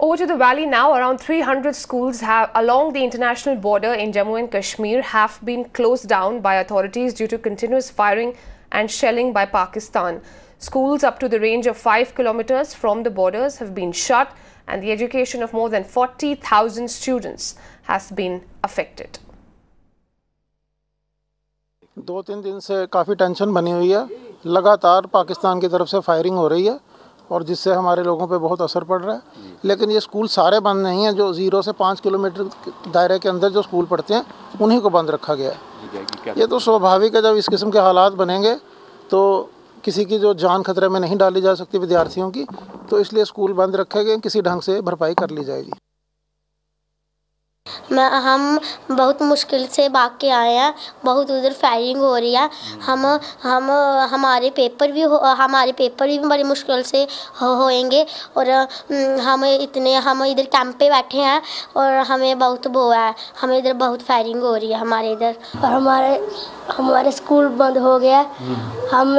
Over to the valley now. Around 300 schools along the international border in Jammu and Kashmir have been closed down by authorities due to continuous firing and shelling by Pakistan. Schools up to the range of 5 kilometers from the borders have been shut, and the education of more than 40,000 students has been affected. 2-3 दिन से काफ़ी tension बनी हुई है। लगातार पाकिस्तान की तरफ से फायरिंग हो रही है और जिससे हमारे लोगों पे बहुत असर पड़ रहा है। लेकिन ये स्कूल सारे बंद नहीं हैं। जो 0 से 5 किलोमीटर दायरे के अंदर जो स्कूल पढ़ते हैं उन्हीं को बंद रखा गया है। ये तो स्वाभाविक है, जब इस किस्म के हालात बनेंगे तो किसी की जो जान खतरे में नहीं डाली जा सकती विद्यार्थियों की, तो इसलिए स्कूल बंद रखे गए, किसी ढंग से भरपाई कर ली जाएगी। हम बहुत मुश्किल से भाग के आए हैं। बहुत उधर फायरिंग हो रही है। हमारे पेपर भी बड़ी मुश्किल से होएंगे और हम इधर कैंप पे बैठे हैं और हमें बहुत वो है। हमें इधर बहुत फायरिंग हो रही है हमारे इधर, और हमारे स्कूल बंद हो गया। हम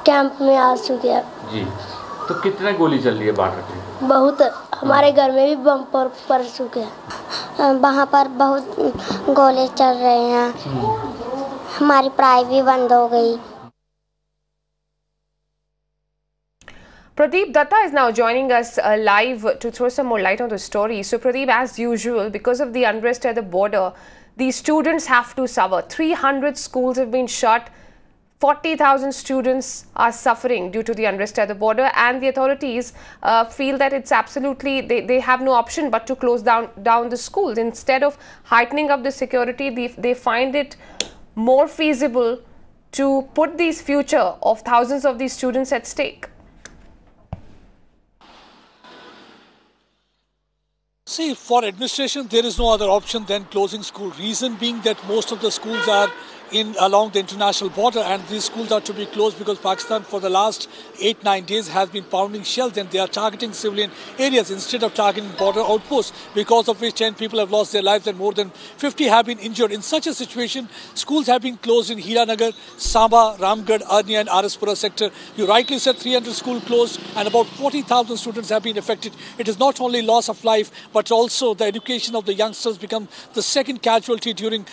कैंप में आ चुके हैं जी। तो कितने गोली चल रही है बाहर पे? बहुत। हमारे घर में भी बम पड़ चुके हैं। वहाँ पर बहुत गोले चल रहे हैं। हमारी पढ़ाई भी बंद हो गई। Pradeep Datta is now joining us live to throw some more light on the story. So Pradeep, as usual, because of the unrest at the border, these students have to suffer. 300 schools have been shut. 40,000 students are suffering due to the unrest at the border, and the authorities feel that it's absolutely, they have no option but to close down the schools. Instead of heightening up the security, they find it more feasible to put these future of thousands of these students at stake. See, for administration, there is no other option than closing school. Reason being that most of the schools are along the international border, and these schools are to be closed because Pakistan for the last 8-9 days has been pounding shells, and they are targeting civilian areas instead of targeting border outposts, because of which 10 people have lost their lives and more than 50 have been injured. In such a situation, schools have been closed in Hiranagar, Samba, Ramgarh, Arnia and Araspura sector. You rightly said 300 schools closed and about 40,000 students have been affected. It is not only loss of life, but also the education of the youngsters become the second casualty during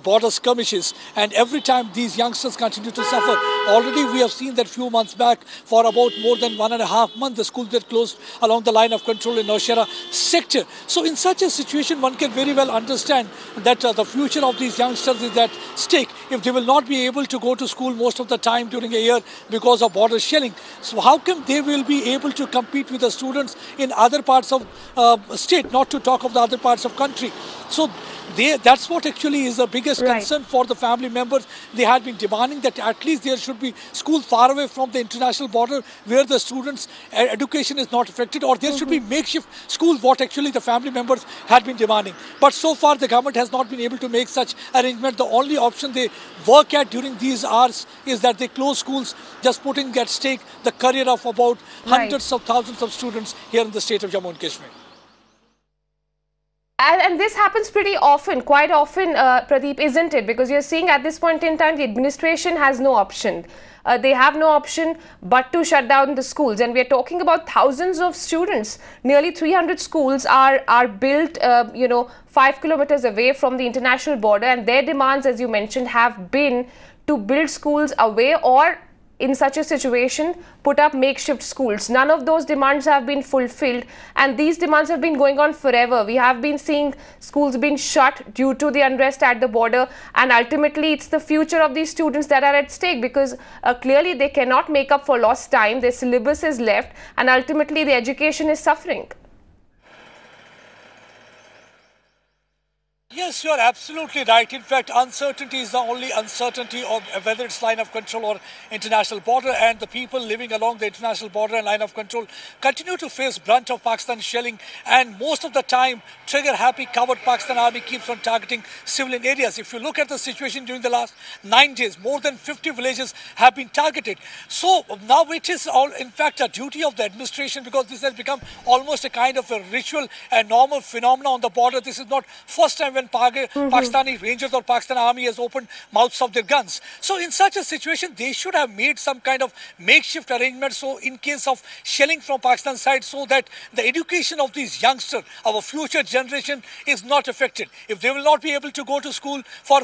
border skirmishes. And every time these youngsters continue to suffer. Already we have seen that few months back, for about more than 1.5 months, the schools were closed along the line of control in Naushera sector. So in such a situation, one can very well understand that the future of these youngsters is at stake if they will not be able to go to school most of the time during a year because of border shelling. So how come they will be able to compete with the students in other parts of state, not to talk of the other parts of country? So that's what actually is the biggest concern for the family members. They had been demanding that at least there should be schools far away from the international border where the students' education is not affected, or there should be makeshift schools, what actually the family members had been demanding. But so far the government has not been able to make such arrangement. The only option they work at during these hours is that they close schools, just putting at stake the career of about hundreds of thousands of students here in the state of Jammu and Kashmir. And this happens pretty often, quite often, Pradeep, isn't it? Because you're seeing at this point in time, the administration has no option. They have no option but to shut down the schools. And we're talking about thousands of students. Nearly 300 schools are built, 5 kilometers away from the international border. And their demands, as you mentioned, have been to build schools away, or in such a situation, put up makeshift schools. None of those demands have been fulfilled, and these demands have been going on forever. We have been seeing schools being shut due to the unrest at the border, and ultimately it's the future of these students that are at stake, because clearly they cannot make up for lost time. Their syllabus is left, and ultimately the education is suffering. Yes, you are absolutely right. In fact, uncertainty is the only uncertainty of whether it's line of control or international border, and the people living along the international border and line of control continue to face brunt of Pakistan shelling, and most of the time trigger-happy covered Pakistan army keeps on targeting civilian areas. If you look at the situation during the last 9 days, more than 50 villages have been targeted. So now it is all in fact a duty of the administration, because this has become almost a kind of a ritual and normal phenomenon on the border. This is not first time when when Pakistani Rangers or Pakistan Army has opened mouths of their guns. So in such a situation, they should have made some kind of makeshift arrangement. So in case of shelling from Pakistan side, so that the education of these youngsters, our future generation, is not affected. If they will not be able to go to school for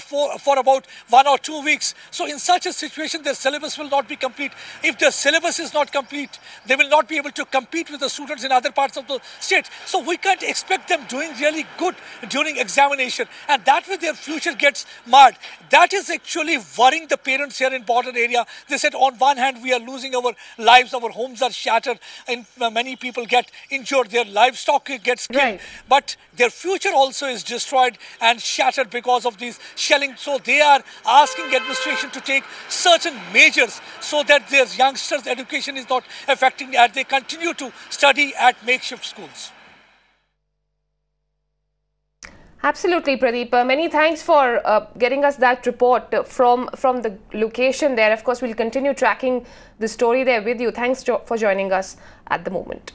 about 1 or 2 weeks, so in such a situation, their syllabus will not be complete. If the syllabus is not complete, they will not be able to compete with the students in other parts of the state. So we can't expect them doing really good during examination, and that way their future gets marred. That is actually worrying the parents here in border area. They said on one hand we are losing our lives, our homes are shattered, and many people get injured, their livestock gets killed, Right. but their future also is destroyed and shattered because of these shelling. So they are asking administration to take certain measures so that their youngsters' education is not affecting as they continue to study at makeshift schools. Absolutely, Pradeep. Many thanks for getting us that report from the location there. Of course, we'll continue tracking the story there with you. Thanks for joining us at the moment.